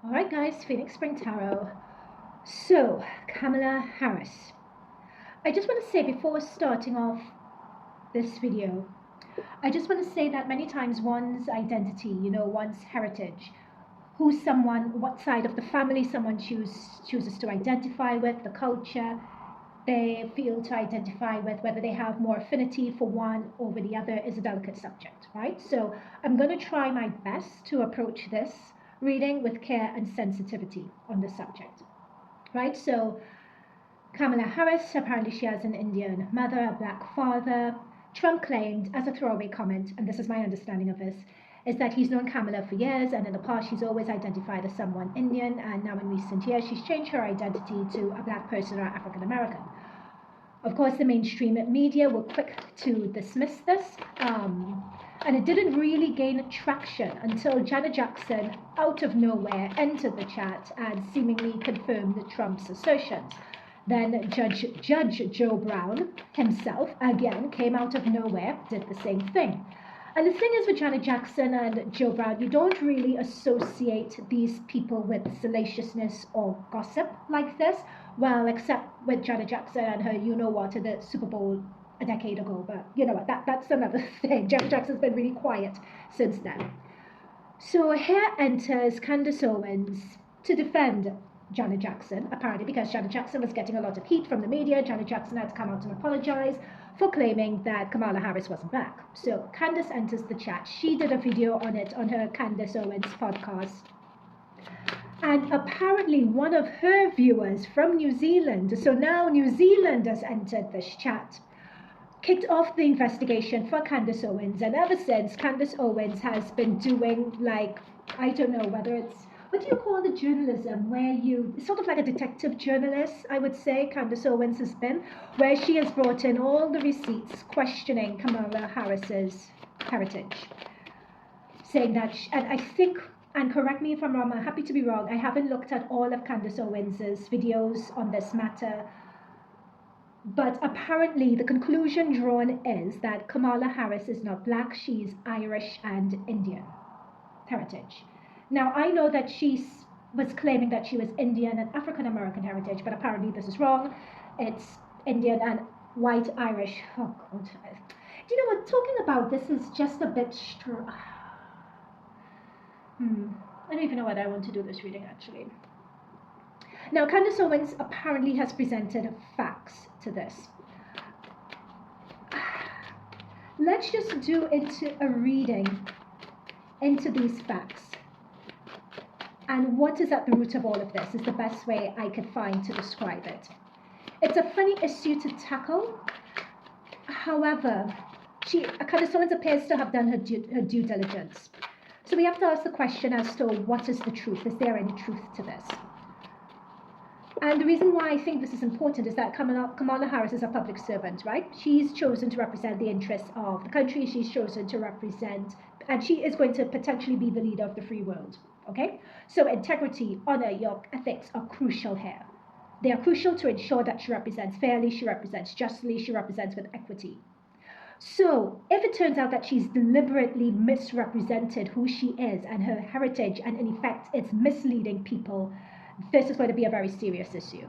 Alright guys, Phoenix Spring Tarot. So, Kamala Harris. I just want to say before starting off this video, I just want to say that many times one's identity, one's heritage, what side of the family someone chooses to identify with, the culture they feel to identify with, whether they have more affinity for one over the other is a delicate subject, right? So I'm going to try my best to approach this reading with care and sensitivity on the subject, right? So Kamala Harris, apparently she has an Indian mother, a black father. Trump claimed as a throwaway comment, and this is my understanding of this, is that he's known Kamala for years, and in the past she's always identified as someone Indian, and now in recent years she's changed her identity to a black person or African American. Of course, the mainstream media were quick to dismiss this, and it didn't really gain traction until Janet Jackson, out of nowhere, entered the chat and seemingly confirmed Trump's assertions. Then Judge Joe Brown himself, again, came out of nowhere, did the same thing. And the thing is with Janet Jackson and Joe Brown, you don't really associate these people with salaciousness or gossip like this. Well, except with Janet Jackson and her you-know-what at the Super Bowl a decade ago. But you know what, that's another thing. Janet Jackson's been really quiet since then. So here enters Candace Owens to defend Janet Jackson, apparently because Janet Jackson was getting a lot of heat from the media. Janet Jackson had to come out and apologize for claiming that Kamala Harris wasn't black. So Candace enters the chat. She did a video on it on her Candace Owens podcast. And apparently one of her viewers from New Zealand, so now New Zealand has entered this chat, kicked off the investigation for Candace Owens. And ever since, Candace Owens has been doing, like, I don't know whether it's, what do you call the journalism where you, sort of like a detective journalist, I would say Candace Owens has been, where she has brought in all the receipts questioning Kamala Harris's heritage, saying that, and I think, and correct me if I'm wrong, I'm happy to be wrong, I haven't looked at all of Candace Owens's videos on this matter, but apparently the conclusion drawn is that Kamala Harris is not black, she's Irish and Indian heritage. Now, I know that she was claiming that she was Indian and African American heritage, but apparently this is wrong. It's Indian and white Irish. Oh, God. Do you know what? Talking about this is just a bit I don't even know whether I want to do this reading, actually. Now, Candace Owens apparently has presented facts to this. Let's just do into a reading into these facts. And what is at the root of all of this is the best way I could find to describe it. It's a funny issue to tackle. However, Candace Owens appears to have done her due diligence. So we have to ask the question as to what is the truth? Is there any truth to this? And the reason why I think this is important is that Kamala Harris is a public servant, right? She's chosen to represent the interests of the country. She's chosen to represent, and she is going to potentially be the leader of the free world, okay? So integrity, honor, your ethics are crucial here. They are crucial to ensure that she represents fairly, she represents justly, she represents with equity. So if it turns out that she's deliberately misrepresented who she is and her heritage, and in effect it's misleading people, this is going to be a very serious issue.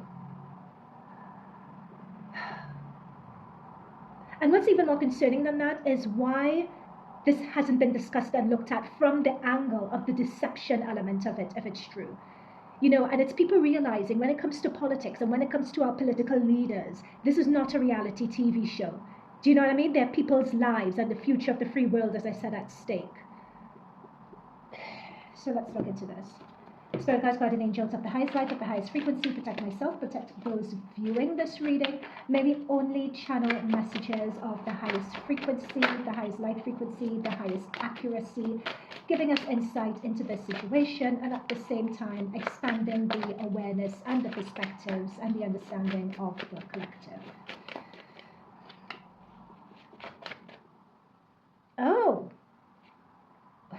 And what's even more concerning than that is why this hasn't been discussed and looked at from the angle of the deception element of it, if it's true. You know, and it's people realizing when it comes to politics and when it comes to our political leaders, this is not a reality TV show. Do you know what I mean? They're people's lives and the future of the free world, as I said, at stake. So let's look into this. Spirit guides, guardian angels of the highest light, of the highest frequency, protect myself, protect those viewing this reading. May we only channel messages of the highest frequency, the highest light frequency, the highest accuracy, giving us insight into this situation and at the same time expanding the awareness and the perspectives and the understanding of the collective. Oh,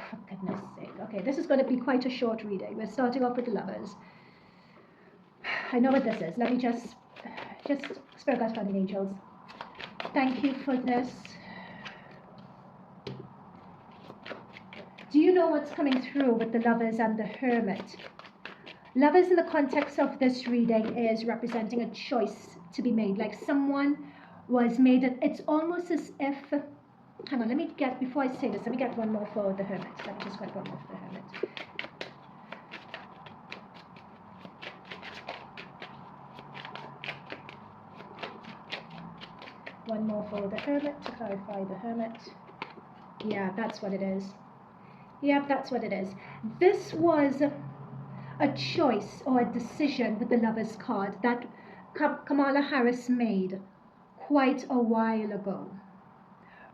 for goodness sake. Okay, this is going to be quite a short reading. We're starting off with the lovers. I know what this is. Let me just Spirit guides, guardian angels. Thank you for this. Do you know what's coming through with the lovers and the hermit? Lovers in the context of this reading is representing a choice to be made, like someone was made. It's almost as if, hang on, let me get, before I say this, let me get one more for the Hermit. Let me just get one more for the Hermit. One more for the Hermit to clarify the Hermit. Yeah, that's what it is. Yep, that's what it is. This was a choice or a decision with the Lovers card that Kamala Harris made quite a while ago.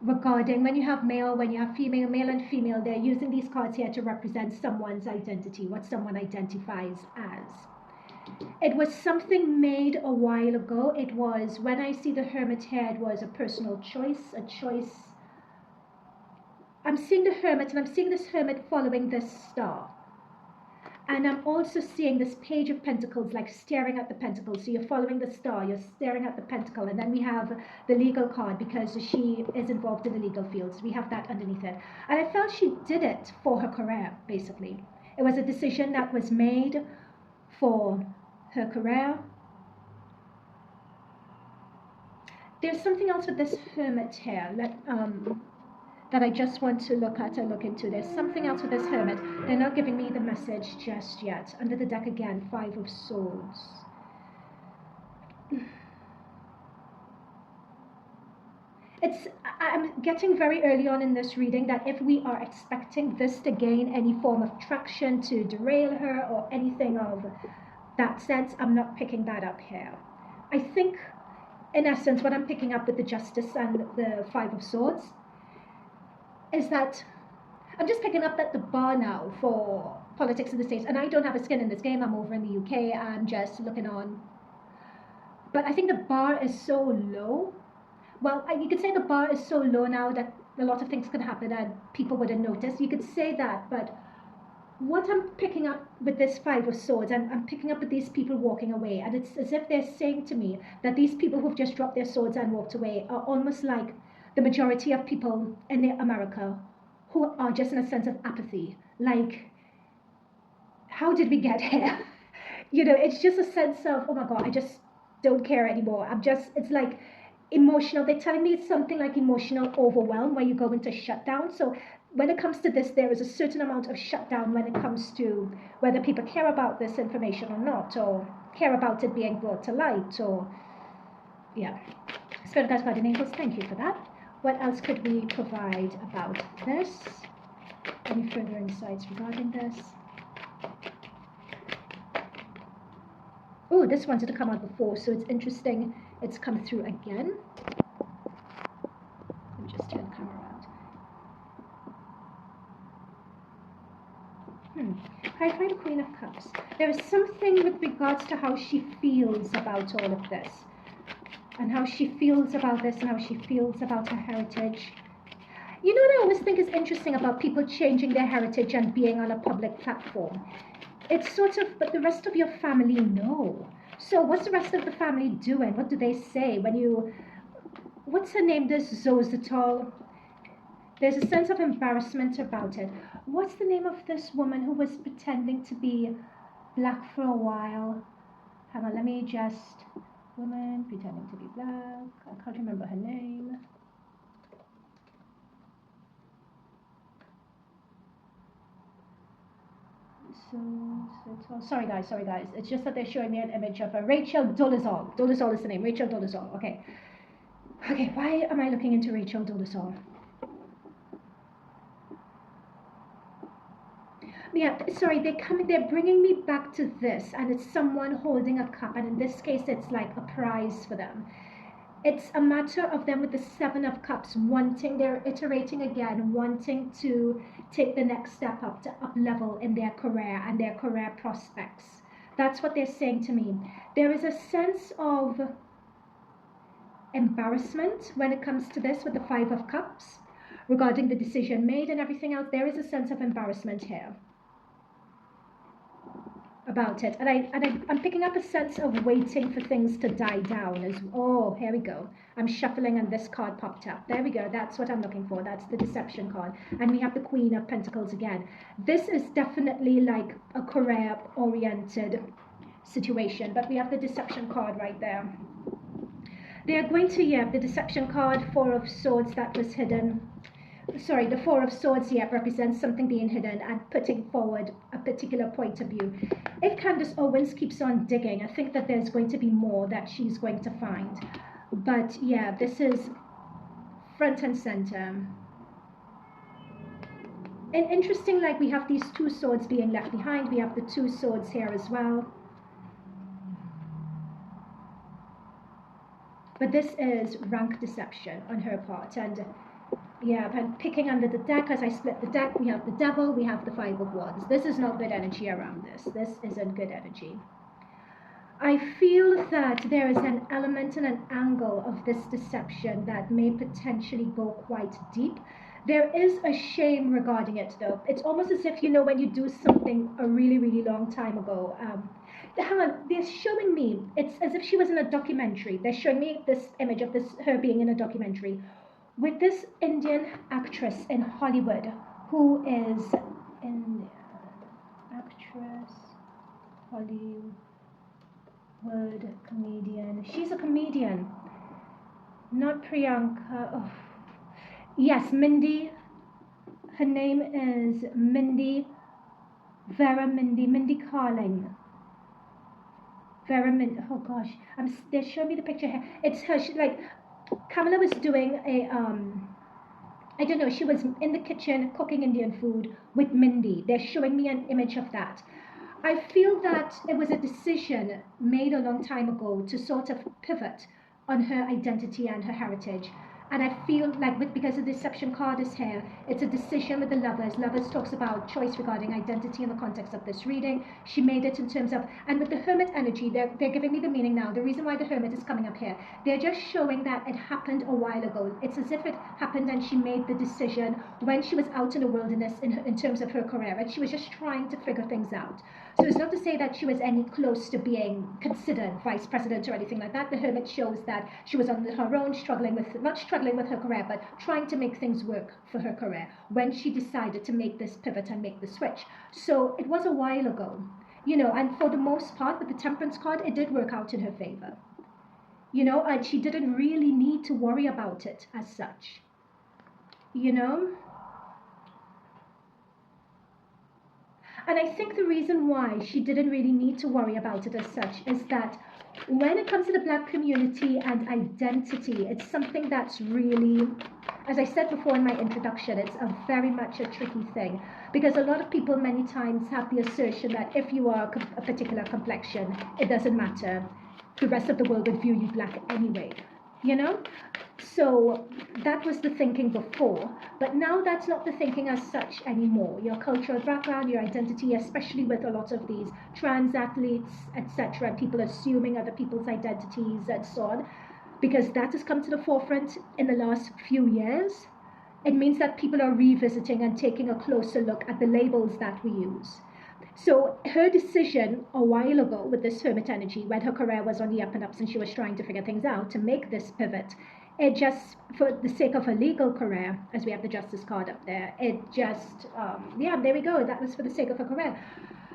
Regarding when you have male, when you have female, male and female, they're using these cards here to represent someone's identity, what someone identifies as. It was something made a while ago. It was, when I see the Hermit here, it was a personal choice, a choice. I'm seeing the Hermit, and I'm seeing this Hermit following this star. And I'm also seeing this Page of Pentacles, like staring at the Pentacle. So you're following the star, you're staring at the Pentacle. And then we have the legal card, because she is involved in the legal fields. We have that underneath it. And I felt she did it for her career, basically. It was a decision that was made for her career. There's something else with this Hermit here that I just want to look at and look into. There's something else with this Hermit. They're not giving me the message just yet. Under the deck again, 5 of Swords. I'm getting very early on in this reading that if we are expecting this to gain any form of traction, to derail her or anything of that sense, I'm not picking that up here. I think, in essence, what I'm picking up with the Justice and the 5 of Swords is that I'm just picking up that the bar now for politics in the States, and I don't have a skin in this game, I'm over in the UK, I'm just looking on. But I think the bar is so low. Well, you could say the bar is so low now that a lot of things could happen and people wouldn't notice. You could say that, but what I'm picking up with this 5 of Swords, and I'm picking up with these people walking away, and it's as if they're saying to me that these people who've just dropped their swords and walked away are almost like the majority of people in America who are just in a sense of apathy. Like, how did we get here? You know, it's just a sense of, oh my God, I just don't care anymore. It's like emotional. They're telling me it's something like emotional overwhelm where you go into shutdown. So when it comes to this, there is a certain amount of shutdown when it comes to whether people care about this information or not, or care about it being brought to light, or, yeah. Spirit Guides, Guardian Angels, thank you for that. What else could we provide about this? Any further insights regarding this? Oh, this wanted to come out before, so it's interesting it's come through again. Let me just turn the camera around. I find the Queen of Cups. There is something with regards to how she feels about all of this, and how she feels about this, and how she feels about her heritage. You know what I always think is interesting about people changing their heritage and being on a public platform? It's sort of, but the rest of your family know. So what's the rest of the family doing? What do they say when you, what's her name, this Zozatal? There's a sense of embarrassment about it. What's the name of this woman who was pretending to be black for a while? Hang on, let me just, woman pretending to be black. I can't remember her name. So sorry guys, it's just that they're showing me an image of a Rachel Dolezal. Dolezal is the name, Rachel Dolezal. Okay, why am I looking into Rachel Dolezal? Yeah, sorry, they're bringing me back to this, and it's someone holding a cup, and in this case it's like a prize for them. It's a matter of them with the 7 of Cups they're iterating again, wanting to take the next step up, to up level in their career and their career prospects. That's what they're saying to me. There is a sense of embarrassment when it comes to this with the 5 of Cups, regarding the decision made and everything else. There is a sense of embarrassment here about it. And I'm picking up a sense of waiting for things to die down. Oh, here we go. I'm shuffling and this card popped up. There we go. That's what I'm looking for. That's the deception card. And we have the Queen of Pentacles again. This is definitely like a career-oriented situation. But we have the deception card right there. They are going to, yeah, the deception card, Four of Swords that was hidden. Sorry, the Four of Swords, yeah, represents something being hidden and putting forward a particular point of view. If Candace Owens keeps on digging, I think that there's going to be more that she's going to find. But yeah, this is front and center. And interesting, like we have these two swords being left behind. We have the two swords here as well. But this is rank deception on her part. And yeah, I'm picking under the deck as I split the deck. We have the Devil, we have the Five of Wands. This is not good energy around this. This isn't good energy. I feel that there is an element and an angle of this deception that may potentially go quite deep. There is a shame regarding it, though. It's almost as if, you know, when you do something a really, really long time ago. Hang on, they're showing me, it's as if she was in a documentary. They're showing me this image of her being in a documentary with this Indian actress in Hollywood who is Indian actress, Hollywood comedian. She's a comedian, not Priyanka. Oh. Yes, Mindy. Her name is Mindy Carling. Oh gosh, they're showing me the picture here. It's her. Like Kamala was doing a I don't know. She was in the kitchen cooking Indian food with Mindy. They're showing me an image of that. I feel that it was a decision made a long time ago to sort of pivot on her identity and her heritage. And I feel like because the deception card is here, it's a decision with the Lovers. Lovers talks about choice regarding identity in the context of this reading. She made it in terms of, and with the Hermit energy, they're giving me the meaning now. The reason why the Hermit is coming up here, they're just showing that it happened a while ago. It's as if it happened and she made the decision when she was out in the wilderness in terms of her career. And she was just trying to figure things out. So it's not to say that she was any close to being considered vice president or anything like that. The Hermit shows that she was on her own, not struggling with her career, but trying to make things work for her career when she decided to make this pivot and make the switch. So it was a while ago, you know, and for the most part with the Temperance card, it did work out in her favor, you know, and she didn't really need to worry about it as such, you know. And I think the reason why she didn't really need to worry about it as such is that when it comes to the Black community and identity, it's something that's really, as I said before in my introduction, it's very much a tricky thing. Because a lot of people many times have the assertion that if you are a particular complexion, it doesn't matter. The rest of the world would view you Black anyway, you know? So that was the thinking before, but now that's not the thinking as such anymore. Your cultural background, your identity, especially with a lot of these trans athletes, etc., people assuming other people's identities and so on, because that has come to the forefront in the last few years. It means that people are revisiting and taking a closer look at the labels that we use. So her decision a while ago with this Hermit energy, when her career was on the up and ups and she was trying to figure things out, to make this pivot, it just, for the sake of her legal career, as we have the Justice card up there, it just, yeah, there we go. That was for the sake of her career.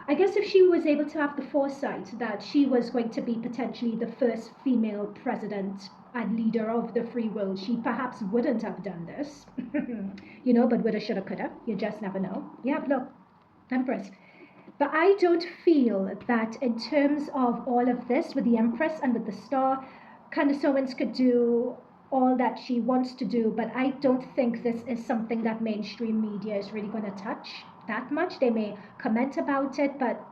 I guess if she was able to have the foresight that she was going to be potentially the first female president and leader of the free world, she perhaps wouldn't have done this. You know, but woulda, shoulda, coulda. You just never know. Yeah, look, Empress. But I don't feel that in terms of all of this with the Empress and with the Star, Candace Owens could do all that she wants to do, but I don't think this is something that mainstream media is really going to touch that much. They may comment about it, but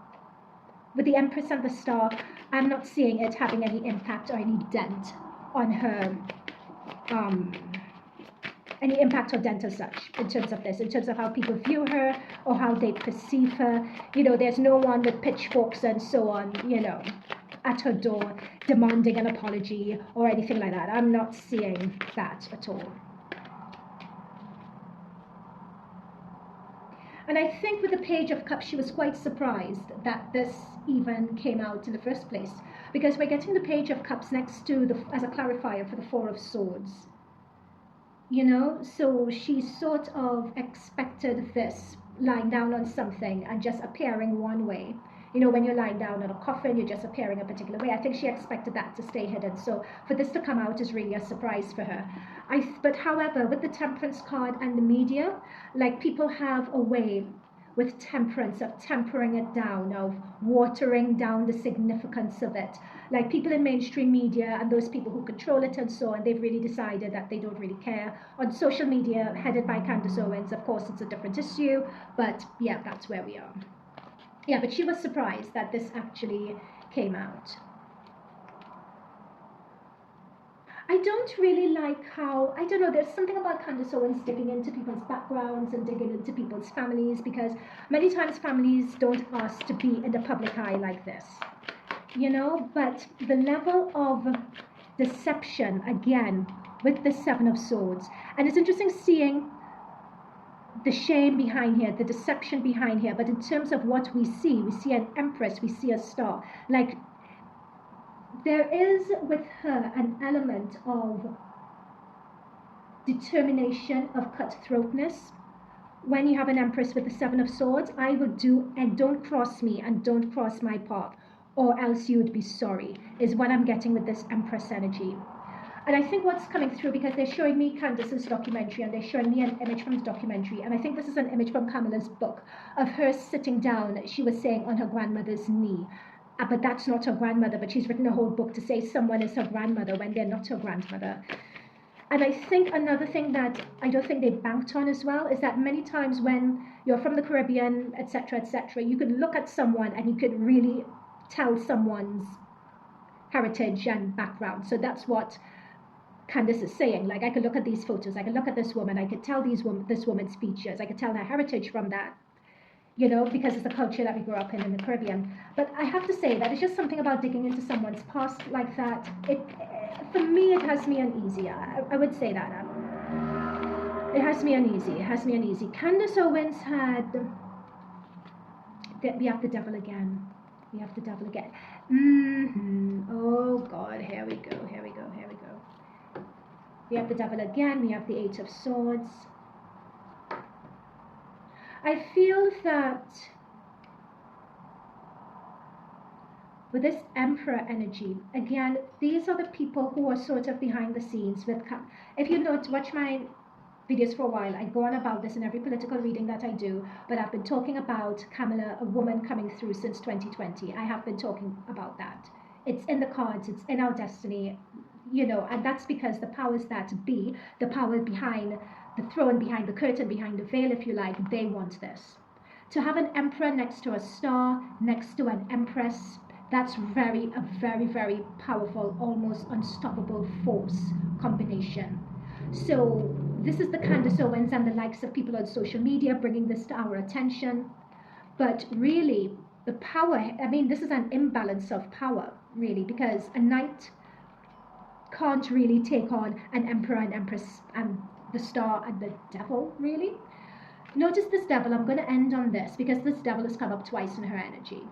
with the Empress and the Star, I'm not seeing it having any impact or any dent on her, any impact or dent as such in terms of this, in terms of how people view her or how they perceive her. You know, there's no one with pitchforks and so on, you know, at her door demanding an apology or anything like that. I'm not seeing that at all. And I think with the Page of Cups, she was quite surprised that this even came out in the first place, because we're getting the Page of Cups next to as a clarifier for the Four of Swords. You know, so she sort of expected this lying down on something and just appearing one way. You know, when you're lying down on a coffin, you're just appearing a particular way. I think she expected that to stay hidden. So for this to come out is really a surprise for her. But however, with the Temperance card and the media, like, people have a way with temperance of tempering it down, of watering down the significance of it. Like, people in mainstream media and those people who control it and so on, they've really decided that they don't really care. On social media, headed by Candace Owens, of course, it's a different issue, but yeah, that's where we are. Yeah, but she was surprised that this actually came out. I don't really like how, I don't know, there's something about Candace Owens digging into people's backgrounds and digging into people's families, because many times families don't ask to be in the public eye like this, you know, but the level of deception, again, with the Seven of Swords, and it's interesting seeing the shame behind here, the deception behind here, but in terms of what we see an empress, we see a star. Like, there is with her an element of determination, of cutthroatness. When you have an empress with the Seven of Swords, I will do, and don't cross me and don't cross my path, or else you would be sorry, is what I'm getting with this empress energy. And I think what's coming through, because they're showing me Candace's documentary and they're showing me an image from the documentary, and I think this is an image from Kamala's book of her sitting down, she was saying, on her grandmother's knee. But that's not her grandmother, but she's written a whole book to say someone is her grandmother when they're not her grandmother. And I think another thing that I don't think they banked on as well is that many times when you're from the Caribbean, etc., you could look at someone and you could really tell someone's heritage and background. So that's what Candace is saying. Like, I could look at these photos, I could look at this woman, I could tell this woman's features, I could tell her heritage from that, you know, because it's the culture that we grew up in the Caribbean. But I have to say that it's just something about digging into someone's past like that. For me, it has me uneasy. I would say that. It has me uneasy. Candace Owens had... We have the devil again. Oh, God, here we go. We have the devil again. We have the Eight of Swords. I feel that with this Emperor energy, again, these are the people who are sort of behind the scenes. If you watch my videos for a while, I go on about this in every political reading that I do, but I've been talking about Kamala, a woman coming through since 2020. I have been talking about that. It's in the cards, it's in our destiny, you know, and that's because the powers that be, the power behind the throne, behind the curtain, behind the veil, if you like, they want this. To have an emperor next to a star, next to an empress, that's a very, very powerful, almost unstoppable force combination. So this is the Candace Owens and the likes of people on social media bringing this to our attention. But really, the power, I mean, this is an imbalance of power, really, because a knight can't really take on an emperor and empress and the star and the devil, really. Notice this devil. I'm going to end on this because this devil has come up twice in her energy.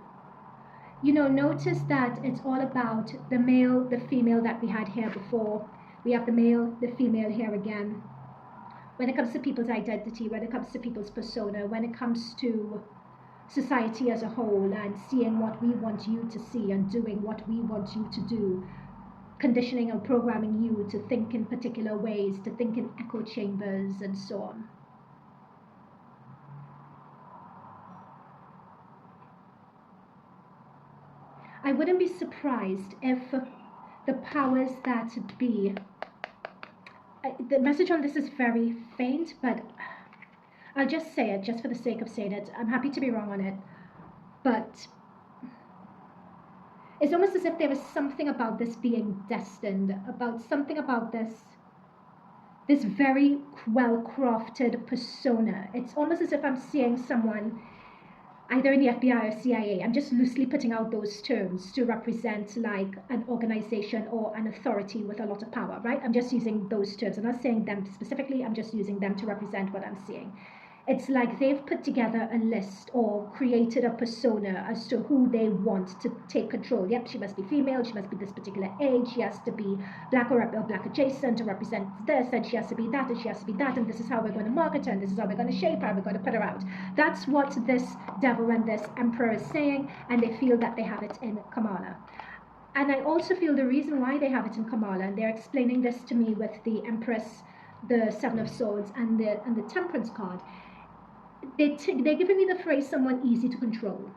You know, notice that it's all about the male, the female that we had here before. We have the male, the female here again. When it comes to people's identity, when it comes to people's persona, when it comes to society as a whole and seeing what we want you to see and doing what we want you to do, conditioning and programming you to think in particular ways, to think in echo chambers and so on. I wouldn't be surprised if the powers that be, the message on this is very faint, but I'll just say it just for the sake of saying it. I'm happy to be wrong on it, but it's almost as if there was something about this being destined, about something about this very well-crafted persona. It's almost as if I'm seeing someone either in the FBI or CIA. I'm just loosely putting out those terms to represent like an organization or an authority with a lot of power, right? I'm just using those terms. I'm not saying them specifically. I'm just using them to represent what I'm seeing. It's like they've put together a list or created a persona as to who they want to take control. Yep, she must be female, she must be this particular age, she has to be black or black adjacent to represent this, and she has to be that, and she has to be that, and this is how we're going to market her, and this is how we're going to shape her, we're going to put her out. That's what this devil and this emperor is saying, and they feel that they have it in Kamala. And I also feel the reason why they have it in Kamala, and they're explaining this to me with the Empress, the Seven of Swords, and the Temperance card. They're giving me the phrase someone easy to control.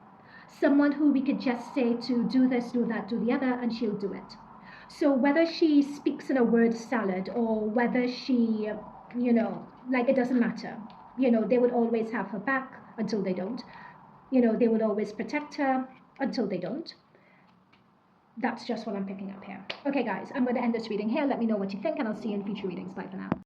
Someone who we could just say to do this, do that, do the other, and she'll do it. So whether she speaks in a word salad or whether she, like, it doesn't matter. They would always have her back until they don't. They would always protect her until they don't. That's just what I'm picking up here. Okay, guys, I'm going to end this reading here. Let me know what you think, and I'll see you in future readings. Bye for now.